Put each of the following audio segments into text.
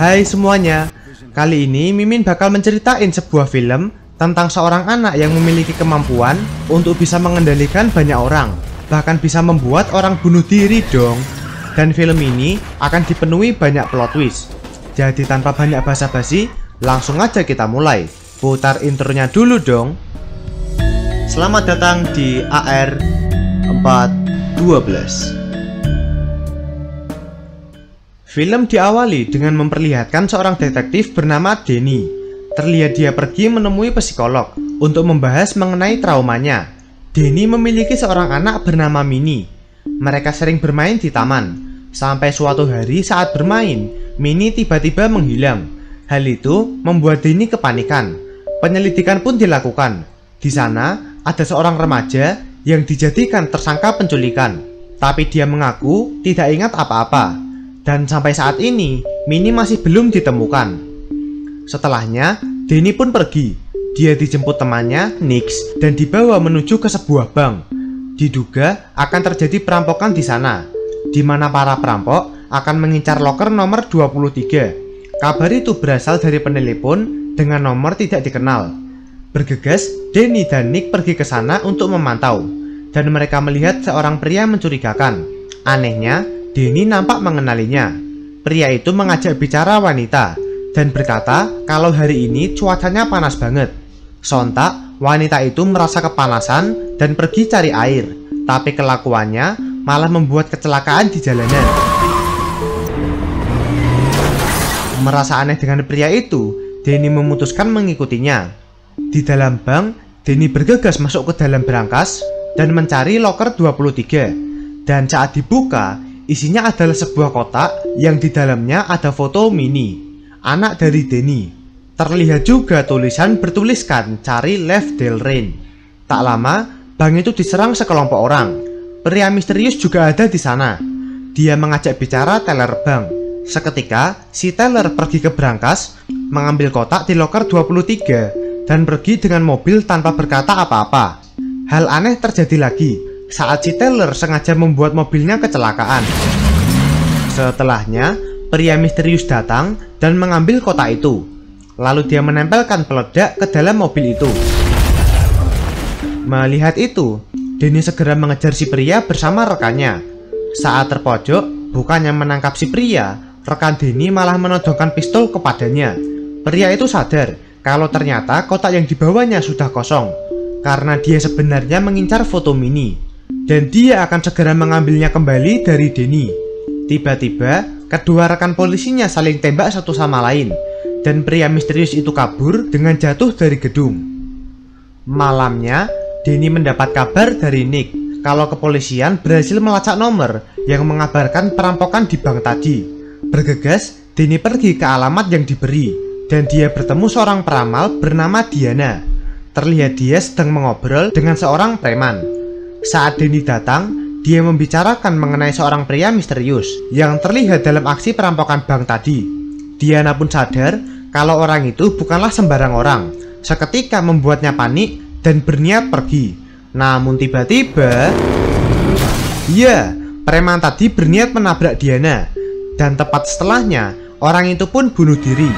Hai semuanya, kali ini Mimin bakal menceritain sebuah film tentang seorang anak yang memiliki kemampuan untuk bisa mengendalikan banyak orang, bahkan bisa membuat orang bunuh diri dong. Dan film ini akan dipenuhi banyak plot twist. Jadi tanpa banyak basa-basi, langsung aja kita mulai. Putar intronya dulu dong. Selamat datang di AR 412. Film diawali dengan memperlihatkan seorang detektif bernama Denny. Terlihat dia pergi menemui psikolog untuk membahas mengenai traumanya. Denny memiliki seorang anak bernama Minnie. Mereka sering bermain di taman. Sampai suatu hari saat bermain, Minnie tiba-tiba menghilang. Hal itu membuat Denny kepanikan. Penyelidikan pun dilakukan. Di sana ada seorang remaja yang dijadikan tersangka penculikan. Tapi dia mengaku tidak ingat apa-apa. Dan sampai saat ini, Minnie masih belum ditemukan. Setelahnya, Denny pun pergi. Dia dijemput temannya, Nix, dan dibawa menuju ke sebuah bank. Diduga akan terjadi perampokan di sana, di mana para perampok akan mengincar loker nomor 23. Kabar itu berasal dari penelepon dengan nomor tidak dikenal. Bergegas, Denny dan Nick pergi ke sana untuk memantau, dan mereka melihat seorang pria mencurigakan. Anehnya, Denny nampak mengenalinya. Pria itu mengajak bicara wanita dan berkata kalau hari ini cuacanya panas banget. Sontak, wanita itu merasa kepanasan dan pergi cari air. Tapi kelakuannya malah membuat kecelakaan di jalanan. Merasa aneh dengan pria itu, Denny memutuskan mengikutinya. Di dalam bank, Denny bergegas masuk ke dalam brankas dan mencari loker 23. Dan saat dibuka, isinya adalah sebuah kotak yang di dalamnya ada foto Minnie, anak dari Denny. Terlihat juga tulisan bertuliskan cari Lev Del Rain. Tak lama, bank itu diserang sekelompok orang. Pria misterius juga ada di sana. Dia mengajak bicara teller bank. Seketika, si teller pergi ke brankas, mengambil kotak di loker 23 dan pergi dengan mobil tanpa berkata apa-apa. Hal aneh terjadi lagi saat si teller sengaja membuat mobilnya kecelakaan. Setelahnya, pria misterius datang dan mengambil kotak itu. Lalu dia menempelkan peledak ke dalam mobil itu. Melihat itu, Denny segera mengejar si pria bersama rekannya. Saat terpojok, bukannya menangkap si pria, rekan Denny malah menodongkan pistol kepadanya. Pria itu sadar kalau ternyata kotak yang dibawanya sudah kosong, karena dia sebenarnya mengincar foto Minnie. Dan dia akan segera mengambilnya kembali dari Denny. Tiba-tiba, kedua rekan polisinya saling tembak satu sama lain, dan pria misterius itu kabur dengan jatuh dari gedung. Malamnya, Denny mendapat kabar dari Nick kalau kepolisian berhasil melacak nomor yang mengabarkan perampokan di bank tadi. Bergegas, Denny pergi ke alamat yang diberi, dan dia bertemu seorang peramal bernama Diana. Terlihat dia sedang mengobrol dengan seorang preman. Saat Denny datang, dia membicarakan mengenai seorang pria misterius yang terlihat dalam aksi perampokan bank tadi. Diana pun sadar kalau orang itu bukanlah sembarang orang. Seketika membuatnya panik dan berniat pergi. Namun tiba-tiba, ya, preman tadi berniat menabrak Diana. Dan tepat setelahnya, orang itu pun bunuh diri.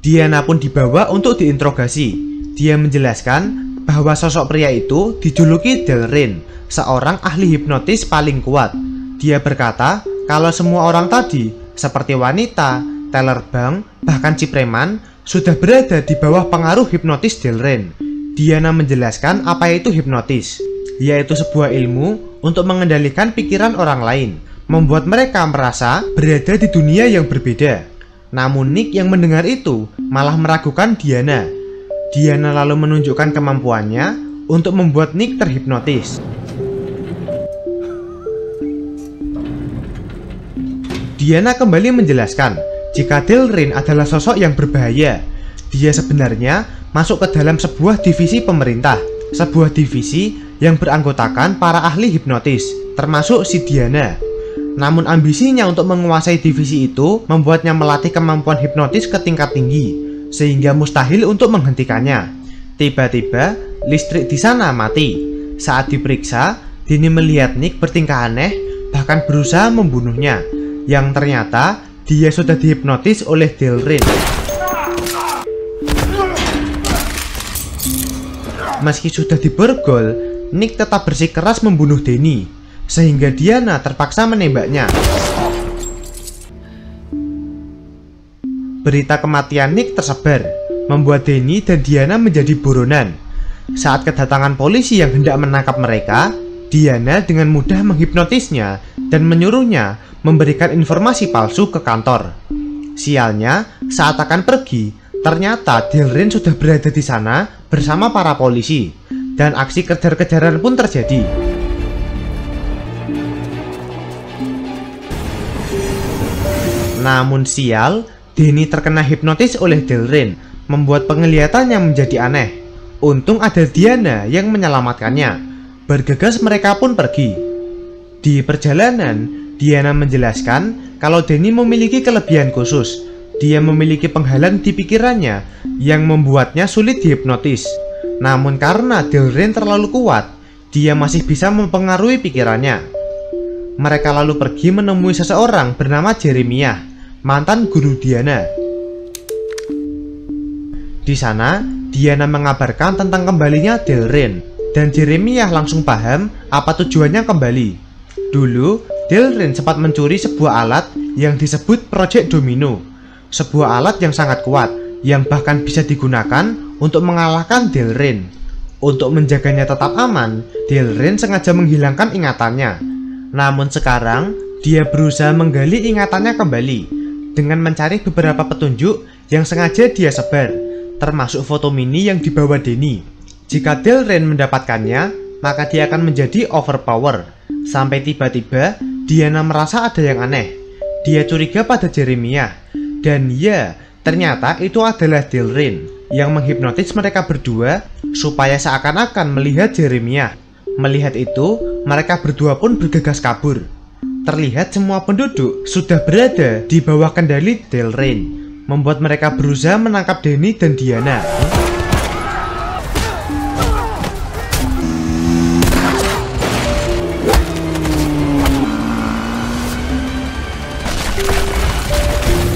Diana pun dibawa untuk diinterogasi. Dia menjelaskan bahwa sosok pria itu dijuluki Del Rain, seorang ahli hipnotis paling kuat. Dia berkata kalau semua orang tadi, seperti wanita, teller bank, bahkan si preman, sudah berada di bawah pengaruh hipnotis Del Rain. Diana menjelaskan apa itu hipnotis, yaitu sebuah ilmu untuk mengendalikan pikiran orang lain, membuat mereka merasa berada di dunia yang berbeda. Namun Nick yang mendengar itu malah meragukan Diana. Diana lalu menunjukkan kemampuannya untuk membuat Nick terhipnotis. Diana kembali menjelaskan jika Del Rain adalah sosok yang berbahaya. Dia sebenarnya masuk ke dalam sebuah divisi pemerintah, sebuah divisi yang beranggotakan para ahli hipnotis, termasuk si Diana. Namun ambisinya untuk menguasai divisi itu membuatnya melatih kemampuan hipnotis ke tingkat tinggi, sehingga mustahil untuk menghentikannya. Tiba-tiba, listrik di sana mati. Saat diperiksa, Denny melihat Nick bertingkah aneh, bahkan berusaha membunuhnya. Yang ternyata dia sudah dihipnotis oleh Delrin. Meski sudah diborgol, Nick tetap bersikeras membunuh Danny, sehingga Diana terpaksa menembaknya. Berita kematian Nick tersebar, membuat Danny dan Diana menjadi buronan. Saat kedatangan polisi yang hendak menangkap mereka, Diana dengan mudah menghipnotisnya dan menyuruhnya memberikan informasi palsu ke kantor. Sialnya, saat akan pergi, ternyata Delrin sudah berada di sana bersama para polisi, dan aksi kejar-kejaran pun terjadi. Namun sial, Danny terkena hipnotis oleh Delrin, membuat penglihatannya menjadi aneh. Untung ada Diana yang menyelamatkannya. Bergegas mereka pun pergi. Di perjalanan, Diana menjelaskan kalau Danny memiliki kelebihan khusus. Dia memiliki penghalang di pikirannya yang membuatnya sulit dihipnotis. Namun karena Delrin terlalu kuat, dia masih bisa mempengaruhi pikirannya. Mereka lalu pergi menemui seseorang bernama Jeremiah, mantan guru Diana. Di sana, Diana mengabarkan tentang kembalinya Delrin, dan Jeremiah langsung paham apa tujuannya kembali. Dulu, Delrin sempat mencuri sebuah alat yang disebut Project Domino, sebuah alat yang sangat kuat, yang bahkan bisa digunakan untuk mengalahkan Delrin. Untuk menjaganya tetap aman, Delrin sengaja menghilangkan ingatannya. Namun sekarang, dia berusaha menggali ingatannya kembali, dengan mencari beberapa petunjuk yang sengaja dia sebar, termasuk foto mini yang dibawa Danny. Jika Delrin mendapatkannya, maka dia akan menjadi overpower. Sampai tiba-tiba, Diana merasa ada yang aneh. Dia curiga pada Jeremiah, dan ya, ternyata itu adalah Delrin yang menghipnotis mereka berdua supaya seakan-akan melihat Jeremiah. Melihat itu, mereka berdua pun bergegas kabur. Terlihat semua penduduk sudah berada di bawah kendali Delrin, membuat mereka berusaha menangkap Danny dan Diana.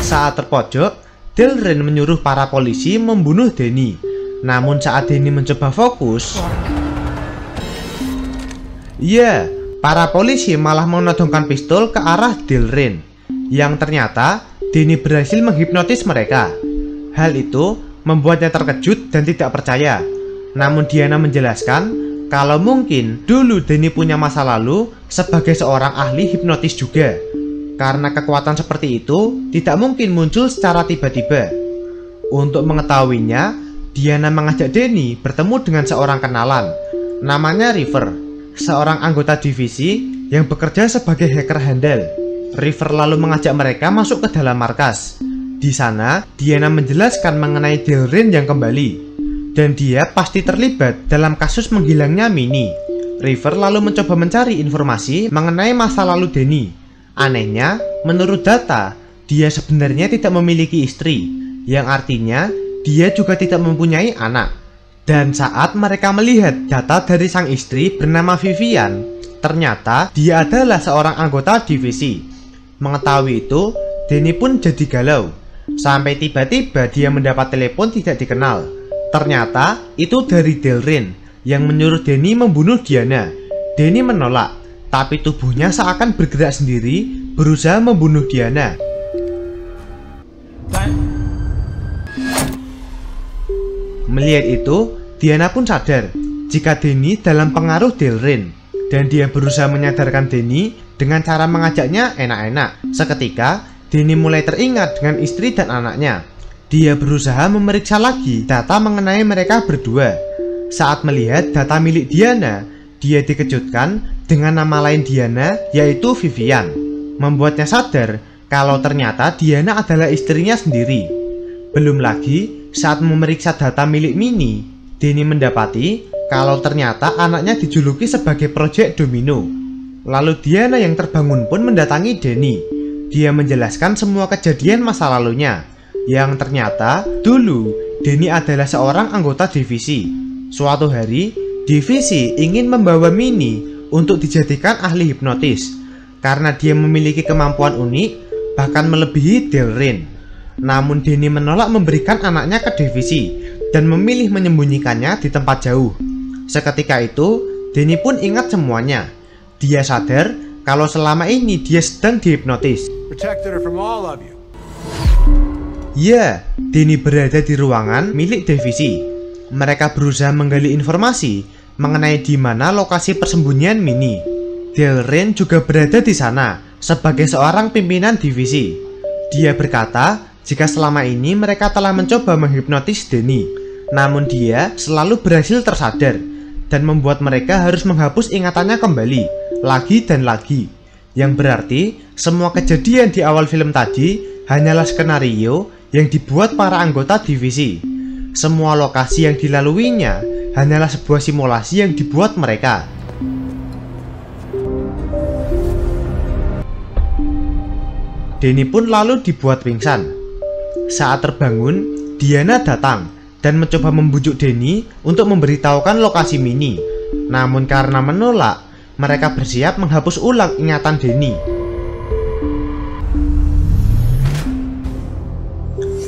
Saat terpojok, Delrin menyuruh para polisi membunuh Danny. Namun saat Danny mencoba fokus, para polisi malah menodongkan pistol ke arah Delrin, yang ternyata Danny berhasil menghipnotis mereka. Hal itu membuatnya terkejut dan tidak percaya. Namun Diana menjelaskan kalau mungkin dulu Danny punya masa lalu sebagai seorang ahli hipnotis juga. Karena kekuatan seperti itu tidak mungkin muncul secara tiba-tiba. Untuk mengetahuinya, Diana mengajak Danny bertemu dengan seorang kenalan, namanya River, seorang anggota divisi yang bekerja sebagai hacker handal. River lalu mengajak mereka masuk ke dalam markas. Di sana, Diana menjelaskan mengenai Delrin yang kembali, dan dia pasti terlibat dalam kasus menghilangnya Minnie. River lalu mencoba mencari informasi mengenai masa lalu Danny. Anehnya, menurut data, dia sebenarnya tidak memiliki istri, yang artinya dia juga tidak mempunyai anak. Dan saat mereka melihat data dari sang istri bernama Vivian, ternyata dia adalah seorang anggota divisi. Mengetahui itu, Danny pun jadi galau. Sampai tiba-tiba dia mendapat telepon tidak dikenal. Ternyata itu dari Delrin yang menyuruh Danny membunuh Diana. Danny menolak, tapi tubuhnya seakan bergerak sendiri, berusaha membunuh Diana. Melihat itu, Diana pun sadar jika Danny dalam pengaruh Delrin, dan dia berusaha menyadarkan Danny dengan cara mengajaknya enak-enak. Seketika, Danny mulai teringat dengan istri dan anaknya. Dia berusaha memeriksa lagi data mengenai mereka berdua. Saat melihat data milik Diana, dia dikejutkan dengan nama lain Diana, yaitu Vivian, membuatnya sadar kalau ternyata Diana adalah istrinya sendiri. Belum lagi, saat memeriksa data milik Minnie, Danny mendapati kalau ternyata anaknya dijuluki sebagai Project Domino. Lalu Diana yang terbangun pun mendatangi Danny. Dia menjelaskan semua kejadian masa lalunya, yang ternyata dulu Danny adalah seorang anggota divisi. Suatu hari, divisi ingin membawa Minnie untuk dijadikan ahli hipnotis. Karena dia memiliki kemampuan unik, bahkan melebihi Delrin. Namun Denny menolak memberikan anaknya ke Divisi dan memilih menyembunyikannya di tempat jauh. Seketika itu, Denny pun ingat semuanya. Dia sadar kalau selama ini dia sedang dihipnotis. Ya, Denny berada di ruangan milik Divisi. Mereka berusaha menggali informasi mengenai di mana lokasi persembunyian Minnie. Delrin juga berada di sana sebagai seorang pimpinan divisi. Dia berkata jika selama ini mereka telah mencoba menghipnotis Denny, namun dia selalu berhasil tersadar dan membuat mereka harus menghapus ingatannya kembali, lagi dan lagi. Yang berarti semua kejadian di awal film tadi hanyalah skenario yang dibuat para anggota divisi. Semua lokasi yang dilaluinya hanyalah sebuah simulasi yang dibuat mereka. Denny pun lalu dibuat pingsan. Saat terbangun, Diana datang dan mencoba membujuk Denny untuk memberitahukan lokasi Minnie. Namun karena menolak, mereka bersiap menghapus ulang ingatan Denny.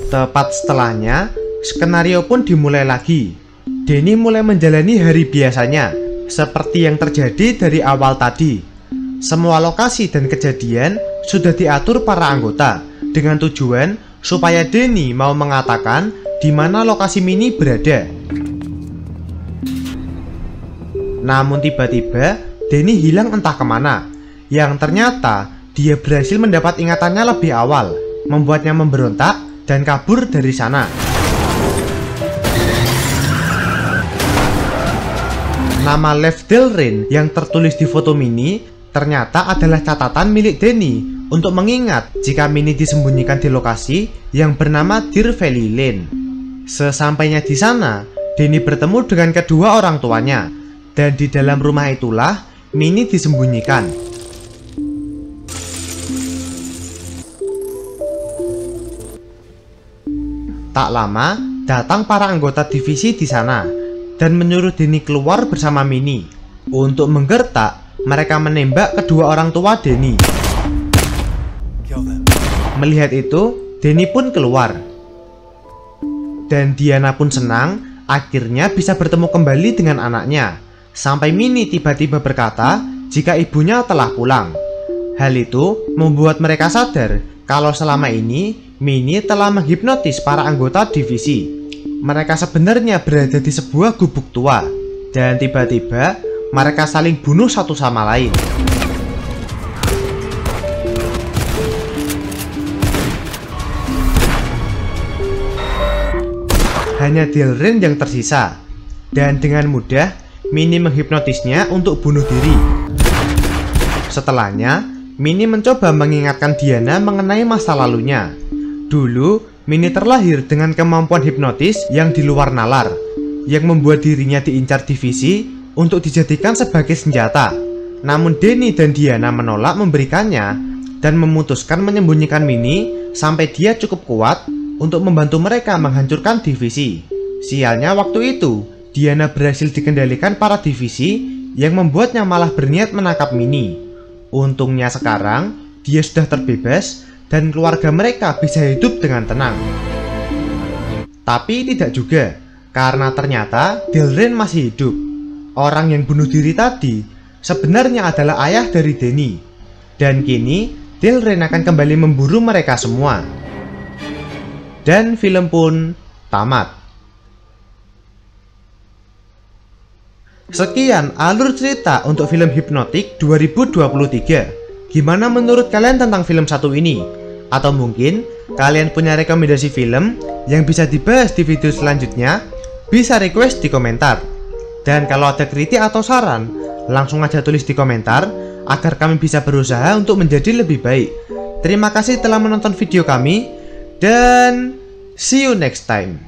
Tepat setelahnya, skenario pun dimulai lagi. Denny mulai menjalani hari biasanya, seperti yang terjadi dari awal tadi. Semua lokasi dan kejadian sudah diatur para anggota dengan tujuan supaya Denny mau mengatakan di mana lokasi Minnie berada. Namun tiba-tiba Denny hilang entah kemana, yang ternyata dia berhasil mendapat ingatannya lebih awal, membuatnya memberontak dan kabur dari sana. Nama Lev Delrin yang tertulis di foto Minnie ternyata adalah catatan milik Denny untuk mengingat jika Minnie disembunyikan di lokasi yang bernama Deer Valley Lane. Sesampainya di sana, Denny bertemu dengan kedua orang tuanya, dan di dalam rumah itulah Minnie disembunyikan. Tak lama, datang para anggota divisi di sana dan menyuruh Denny keluar bersama Minnie. Untuk menggertak, mereka menembak kedua orang tua Denny. Melihat itu, Denny pun keluar. Dan Diana pun senang akhirnya bisa bertemu kembali dengan anaknya. Sampai Minnie tiba-tiba berkata jika ibunya telah pulang. Hal itu membuat mereka sadar kalau selama ini Minnie telah menghipnotis para anggota divisi. Mereka sebenarnya berada di sebuah gubuk tua. Dan tiba-tiba mereka saling bunuh satu sama lain. Hanya Delrin yang tersisa. Dan dengan mudah Minnie menghipnotisnya untuk bunuh diri. Setelahnya, Minnie mencoba mengingatkan Diana mengenai masa lalunya. Dulu, Minnie terlahir dengan kemampuan hipnotis yang di luar nalar, yang membuat dirinya diincar divisi untuk dijadikan sebagai senjata. Namun Denny dan Diana menolak memberikannya dan memutuskan menyembunyikan Minnie sampai dia cukup kuat untuk membantu mereka menghancurkan divisi. Sialnya waktu itu, Diana berhasil dikendalikan para divisi yang membuatnya malah berniat menangkap Minnie. Untungnya sekarang, dia sudah terbebas dan keluarga mereka bisa hidup dengan tenang. Tapi tidak juga, karena ternyata Delrin masih hidup. Orang yang bunuh diri tadi sebenarnya adalah ayah dari Denny. Dan kini Delrin akan kembali memburu mereka semua. Dan film pun tamat. Sekian alur cerita untuk film Hypnotic 2023. Gimana menurut kalian tentang film satu ini? Atau mungkin kalian punya rekomendasi film yang bisa dibahas di video selanjutnya? Bisa request di komentar. Dan kalau ada kritik atau saran, langsung aja tulis di komentar agar kami bisa berusaha untuk menjadi lebih baik. Terima kasih telah menonton video kami dan see you next time.